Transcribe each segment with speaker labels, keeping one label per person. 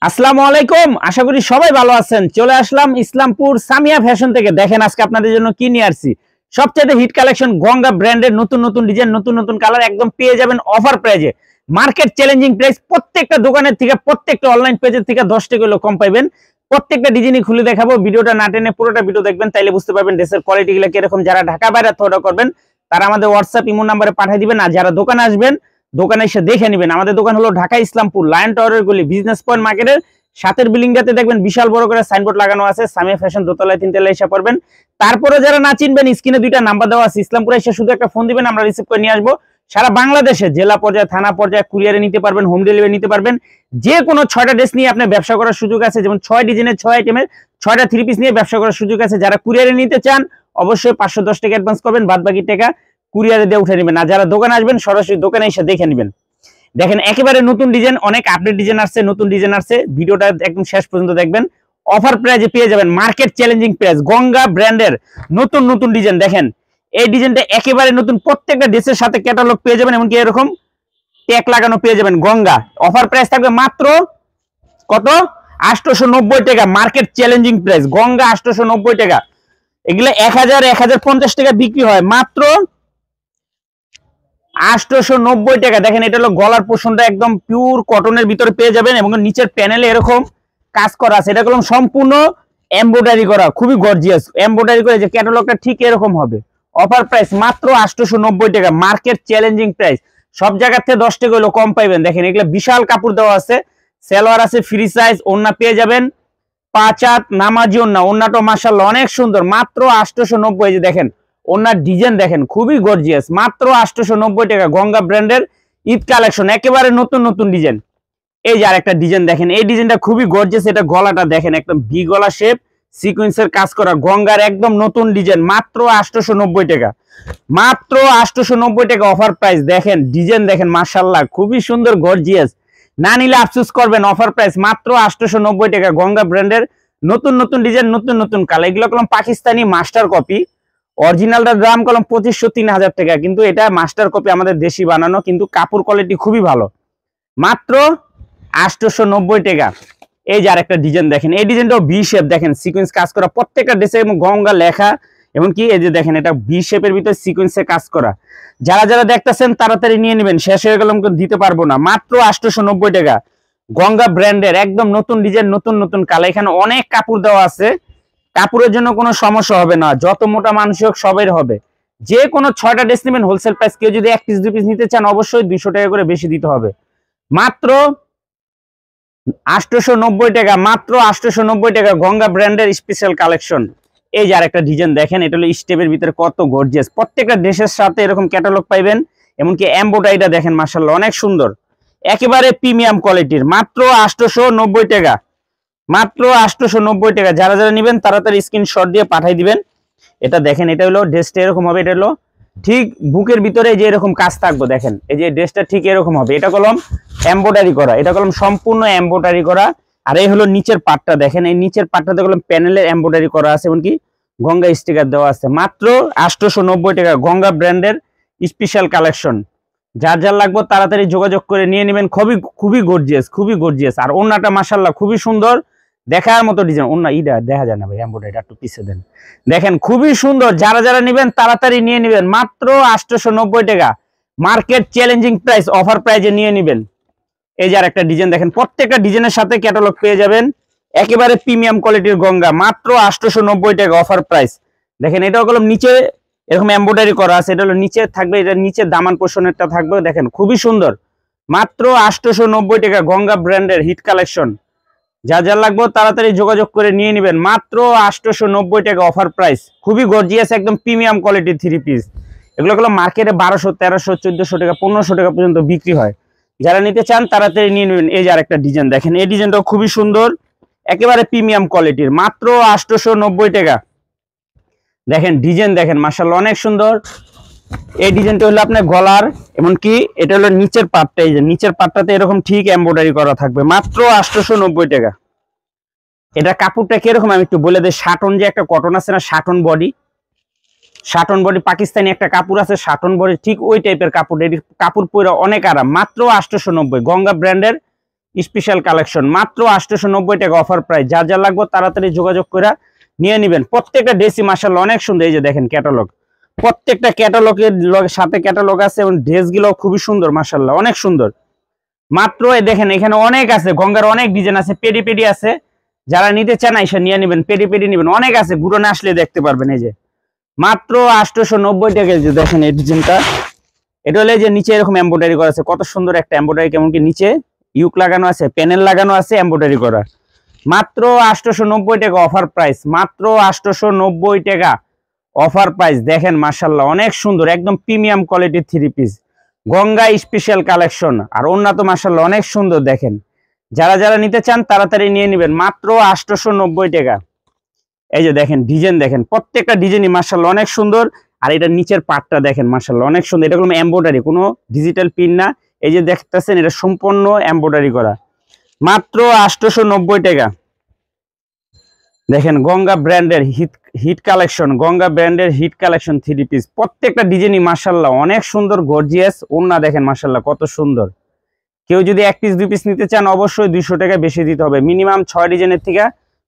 Speaker 1: আসসালামু আলাইকুম, আশা করি সবাই ভালো আছেন। চলে আসলাম ইসলামপুর সামিয়া ফ্যাশন থেকে। দেখেন আজকে আপনাদের জন্য কি নিয়ে আসছি। সবচেয়ে হিট কালেকশন গঙ্গা ব্র্যান্ডের নতুন নতুন ডিজাইন, নতুন নতুন কালার একদম পেয়ে যাবেন অফার প্রাইজে। Market challenging price. প্রত্যেকটা দোকানের থেকে, প্রত্যেকটা অনলাইন পেজের থেকে 10 টাকা কম পাইবেন। প্রত্যেকটা ডিজাইনই খুলে দেখাবো। ভিডিওটা না টেনে পুরোটা ভিডিও দেখবেন, তাইলে বুঝতে পারবেন ড্রেসের কোয়ালিটি গুলো কিরকম। যারা ঢাকা বাইরে অর্ডার করবেন তারা আমাদের হোয়াটসঅ্যাপ ইমো নাম্বারে পাঠিয়ে দিবেন। আর যারা দোকানে আসবেন দোকানে এসে দেখে নেবেন। আমাদের দোকান হলো ঢাকা ইসলামপুর লায়ন টাওয়ারের গলি, বিজনেস পয়েন্ট মার্কেটের সাথের বিল্ডিংটাতে দেখবেন বিশাল বড় করে সাইনবোর্ড লাগানো আছে, সামিয়া ফ্যাশন দোতলায় তিনতলায় এসে পড়বেন। তারপরে যারা না চিনবেন স্ক্রিনে দুইটা নাম্বার দেওয়া আছে, ইসলামপুরে এসে শুধু একটা ফোন দিবেন, আমরা রিসিভ করে নিয়ে আসবো। সারা বাংলাদেশে জেলা পর্যায়ে, থানা পর্যায়ে কুরিয়ারে নিতে পারবেন, হোম ডেলিভারি নিতে পারবেন। যে কোনো 6টা ড্রেস নিয়ে আপনার ব্যবসা করার সুযোগ আছে, যেমন 6 ডিজাইনের 6 আইটেমের 6টা 3 পিস নিয়ে ব্যবসা করার সুযোগ আছে। যারা কুরিয়ারে নিতে চান অবশ্যই 510 টাকা অ্যাডভান্স করবেন, বাদ বাকি টাকা কুরিয়ারে দিয়ে উঠে নেবেন। আর যারা দোকানে আসবেন সরাসরি দোকানে এসে দেখে নেবেন। দেখেন একেবারে নতুন ডিজাইন, অনেক আপডেট ডিজাইন আসছে, নতুন ডিজাইন আসছে। ভিডিওটা একদম শেষ পর্যন্ত দেখবেন। অফার প্রাইজে পেয়ে যাবেন, মার্কেট চ্যালেঞ্জিং প্রাইস, গঙ্গা ব্র্যান্ডের নতুন নতুন ডিজাইন। দেখেন এই ডিজাইনটা একেবারে নতুন, প্রত্যেকটা ড্রেসের সাথে ক্যাটালগ পেয়ে যাবেন, এমনকি এরকম ট্যাগ লাগানো পেয়ে যাবেন। গঙ্গা অফার প্রাইস থাকবে মাত্র কত? 890 টাকা। মার্কেট চ্যালেঞ্জিং প্রাইস গঙ্গা 890 টাকা। এগুলো 1000 1050 টাকা বিক্রি হয়, মাত্র 890 টাকা। দেখেন এটা হলো গলার পোর্শনটা একদম পিওর কটনের ভিতরে পেয়ে যাবেন, এবং নিচের প্যানেলে এরকম কাজ করা আছে। এটা হলো সম্পূর্ণ এমব্রয়ডারি করা, খুবই গর্জিয়াস এমব্রয়ডারি করে, যে ক্যাটালগটা ঠিক এরকম হবে। অফার প্রাইস মাত্র 890 টাকা, মার্কেট চ্যালেঞ্জিং প্রাইস। সব জায়গা থেকে 10 টাকা হলো কম পাইবেন। দেখেন এগুলো বিশাল কাপড় দেওয়া আছে, সালোয়ার আছে ফ্রি সাইজ, ওন্না পেয়ে যাবেন 5 হাত নামাজি ওন্না। ওন্নাটা মাশাআল্লাহ অনেক সুন্দর, মাত্র 890। এই যে দেখেন ওনার ডিজাইন দেখেন, খুবই গর্জিয়াস, মাত্র 890 টাকা। গঙ্গা ব্র্যান্ডের ঈদ কালেকশন, একেবারে নতুন নতুন ডিজাইন। এই যে আরেকটা ডিজাইন দেখেন, এই ডিজাইনটা খুবই গর্জিয়াস। এটা গলাটা দেখেন একদম ভি গলা শেপ, সিকোয়েন্সের কাজ করা, গঙ্গার একদম নতুন ডিজাইন, মাত্র 890 টাকা। মাত্র 890 টাকা অফার প্রাইস। দেখেন ডিজাইন দেখেন মাশাআল্লাহ খুবই সুন্দর গর্জিয়াস। না নিলে আফসোস করবেন। অফার প্রাইস মাত্র 890 টাকা। গঙ্গা ব্র্যান্ডের নতুন নতুন ডিজাইন, নতুন নতুন কালার। এগুলো কলম পাকিস্তানি মাস্টার কপি। অরিজিনালটার দাম কলম 2500-3000 টাকা, কিন্তু এটা মাস্টার কপি আমাদের দেশি বানানো, কিন্তু কাপড় কোয়ালিটি খুবই ভালো। মাত্র 890 টাকা। এই যে আরেকটা ডিজাইন দেখেন, এই ডিজাইনটাও ভি শেপ, দেখেন সিকোয়েন্স কাজ করা প্রত্যেকটা ড্রেসে, এবং গঙ্গা লেখা, এমনকি এই যে দেখেন এটা ভি শেপের ভিতরে সিকোয়েন্সে কাজ করা। যারা যারা দেখতেছেন তাড়াতাড়ি নিয়ে নেবেন, শেষ হয়ে গেলে দিতে পারবো না। মাত্র 890 টাকা। গঙ্গা ব্র্যান্ডের একদম নতুন ডিজাইন, নতুন নতুন কালার। এখানে অনেক কাপড় দেওয়া আছে, কাপড়ের জন্য কোনো সমস্যা হবে না, যত মোটা মানুষ হোক সবের হবে। যে কোনো 6টা ড্রেস নেবেন হোলসেল প্রাইস। কেউ যদি 1 পিস 2 পিস নিতে চান অবশ্যই 200 টাকা করে বেশি দিতে হবে। মাত্র 890 টাকা, মাত্র 890 টাকা। গঙ্গা ব্র্যান্ডের স্পেশাল কালেকশন। এই যে আরেকটা ডিজাইন দেখেন, এটা হলো স্টেপের ভিতরে কত গর্জিয়াস। প্রত্যেকটা ড্রেসের সাথে এরকম ক্যাটালগ পাইবেন, এমনকি এমব্রয়ডারিটা দেখেন মাশাআল্লাহ অনেক সুন্দর, একেবারে প্রিমিয়াম কোয়ালিটির। মাত্র 890 টাকা, মাত্র 890 টাকা। যারা যারা নেবেন তাড়াতাড়ি স্ক্রিনশট দিয়ে পাঠিয়ে দিবেন। এটা দেখেন, এটা হলো ড্রেসটা এরকম হবে, এটা হলো ঠিক বুকের ভিতরে যে এরকম কাজ থাকবে। দেখেন এই যে ড্রেসটা ঠিক এরকম হবে। এটা কলম এমব্রয়ডারি করা, এটা কলম সম্পূর্ণ এমব্রয়ডারি করা। আর এই হলো নিচের পাটটা, দেখেন এই নিচের পাটটাতে কলম প্যানেলের এমব্রয়ডারি করা আছে, এমনকি গঙ্গা স্টিকার দেওয়া আছে। মাত্র 890 টাকা। গঙ্গা ব্র্যান্ডের স্পেশাল কালেকশন। যার যার লাগবে তাড়াতাড়ি যোগাযোগ করে নিয়ে নেবেন। খুবই খুবই গর্জিয়াস, খুবই গর্জিয়াস। আর ওন্নাটা মাশাআল্লাহ খুবই সুন্দর, দেখার মতো ডিজাইন। ওন্না ইটা দেখা যায় না ভাই, এমব্রয়ডারিটা একটু পিছে দেন। দেখেন খুবই সুন্দর, যারা যারা নেবেন তাড়াতাড়ি নিয়ে নেবেন। মাত্র 890 টাকা, মার্কেট চ্যালেঞ্জিং প্রাইস, অফার প্রাইজে নিয়ে নেবেন। এই যে আরেকটা ডিজাইন দেখেন, প্রত্যেকটা ডিজাইনের সাথে ক্যাটালগ পেয়ে যাবেন, একেবারে প্রিমিয়াম কোয়ালিটির গঙ্গা, মাত্র 890 টাকা অফার প্রাইস। দেখেন এটাও কলম নিচে এরকম এমব্রয়ডারি করা আছে, এটা হলো নিচে থাকবে, এটা নিচে দামান পোর্শনেরটা থাকবে। দেখেন খুবই সুন্দর, মাত্র 890 টাকা। গঙ্গা ব্র্যান্ডের হিট কালেকশন। যা যা লাগবে তাড়াতাড়ি যোগাযোগ করে নিয়ে নেবেন। মাত্র 890 টাকা অফার প্রাইস। খুবই গর্জিয়াস একদম প্রিমিয়াম কোয়ালিটির 3 পিস। এগুলো হলো মার্কেটে 1200, 1300, 1400 টাকা, 1500 টাকা পর্যন্ত বিক্রি হয়। যারা নিতে চান তাড়াতাড়ি নিয়ে নেবেন। এই যে আরেকটা ডিজাইন দেখেন, এই ডিজাইনটাও খুবই সুন্দর, একেবারে প্রিমিয়াম কোয়ালিটির, মাত্র 890 টাকা। দেখেন ডিজাইন দেখেন মাশাআল্লাহ অনেক সুন্দর। এই ডিজাইনটা হলো আপনার গলার, এমনকি এটা হলো নিচের পাটটা, এই যে নিচের পাটটাতে এরকম ঠিক এমব্রয়ডারি করা থাকবে। মাত্র 890 টাকা। এটা কাপড়টা কিরকম আমি একটু বলে দিই। শাটন যে একটা কটন আছে না, Sutton body, Sutton body Pakistani একটা কাপড় আছে শাটন বডি, ঠিক ওই টাইপের কাপড়। এর কাপড় পরে অনেক আরাম। মাত্র 890। গঙ্গা ব্র্যান্ডের স্পেশাল কালেকশন মাত্র 890 টাকা অফার প্রাইস। যার যা লাগবে তাড়াতাড়ি যোগাযোগ করে নিয়ে নেবেন। প্রত্যেকটা ড্রেসই মাশাআল্লাহ অনেক সুন্দর। এই যে দেখেন ক্যাটালগ, প্রত্যেকটা ক্যাটালগের সাথে ক্যাটালগ আছে এবং ড্রেসগুলো খুবই সুন্দর মাশাআল্লাহ অনেক সুন্দর। মাত্র দেখেন এখানে অনেক আছে, গঙ্গার অনেক ডিজাইন আছে, পেডি পেডি আছে। যারা নিতে চান এসে নিয়ে নেবেন, পেডি পেডি নেবেন, অনেক আছে, গুড়নে আসলে দেখতে পারবেন। এই যে মাত্র 890 টাকা। যে দেখেন এই ডিজাইনটা, এটা হলে যে নিচে এরকম এমব্রয়ডারি করা আছে, কত সুন্দর একটা এমব্রয়ডারি, কেমন কি নিচে ইউক লাগানো আছে, প্যানেল লাগানো আছে, এমব্রয়ডারি করা। মাত্র 890 টাকা অফার প্রাইস, মাত্র 890 টাকা অফার প্রাইস। দেখেন মাশাআল্লাহ অনেক সুন্দর, একদম প্রিমিয়াম কোয়ালিটির 3 পিস গঙ্গা স্পেশাল কালেকশন। আর ওন্না তো মাশাআল্লাহ অনেক সুন্দর। দেখেন যারা যারা নিতে চান তাড়াতাড়ি নিয়ে নেবেন, মাত্র 890 টাকা। এই যে দেখেন ডিজাইন, দেখেন প্রত্যেকটা ডিজাইনই মাশাআল্লাহ অনেক সুন্দর। আর এটা নিচের পার্টটা দেখেন মাশাআল্লাহ অনেক সুন্দর, এটা কোনো এমব্রয়ডারি, কোনো ডিজিটাল পিন না। এই যে দেখতেছেন এটা সম্পূর্ণ এমব্রয়ডারি করা, মাত্র 890 টাকা। দেখেন গঙ্গা ব্র্যান্ডের হিট কালেকশন, গঙ্গা ব্র্যান্ডের হিট কালেকশন 3 পিস, প্রত্যেকটা ডিজাইনই মাশাআল্লাহ অনেক সুন্দর, গর্জিয়াস। ওন্না দেখেন মাশাআল্লাহ কত সুন্দর। কেউ যদি 1 পিস 2 পিস নিতে চান অবশ্যই 200 টাকা বেশি দিতে হবে, মিনিমাম 6 ডিজাইনের থেকে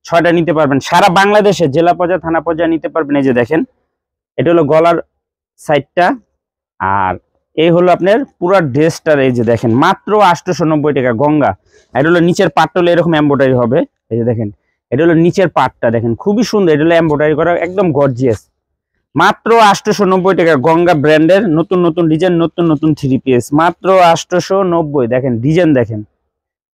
Speaker 1: 6টা নিতে পারবেন। সারা বাংলাদেশে জেলা পর্যায়ে থানা পর্যায়ে নিতে পারবেন। এই যে দেখেন এটা হলো গলার সাইডটা, আর এই হলো আপনার পুরো ড্রেসটার। এই যে দেখেন মাত্র 890 টাকা গঙ্গা। এটা হলো নিচের পার্টটা হলো এরকম এমব্রয়ডারি হবে। এই যে দেখেন এটা হলো নিচের পার্টটা, দেখেন খুবই সুন্দর, এটা হলো এমব্রয়ডারি করা, একদম গর্জিয়াস। মাত্র 890 টাকা গঙ্গা ব্র্যান্ডের নতুন নতুন ডিজাইন, নতুন নতুন 3 পিস, মাত্র 890। দেখেন ডিজাইন দেখেন,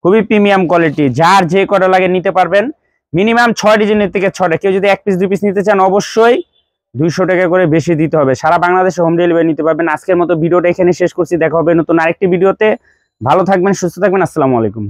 Speaker 1: খুবই প্রিমিয়াম কোয়ালিটি। যার যে কটা লাগে নিতে পারবেন, মিনিমাম 6 ডিজাইনের থেকে 6টা। কেউ যদি 1 পিস 2 পিস নিতে চান অবশ্যই 200 টাকা করে বেশি দিতে হবে। সারা বাংলাদেশে হোম ডেলিভারি নিতে পারবেন। আজকের মতো ভিডিওটা এখানে শেষ করছি, দেখা হবে নতুন আরেকটি ভিডিওতে। ভালো থাকবেন, সুস্থ থাকবেন, আসসালামু আলাইকুম।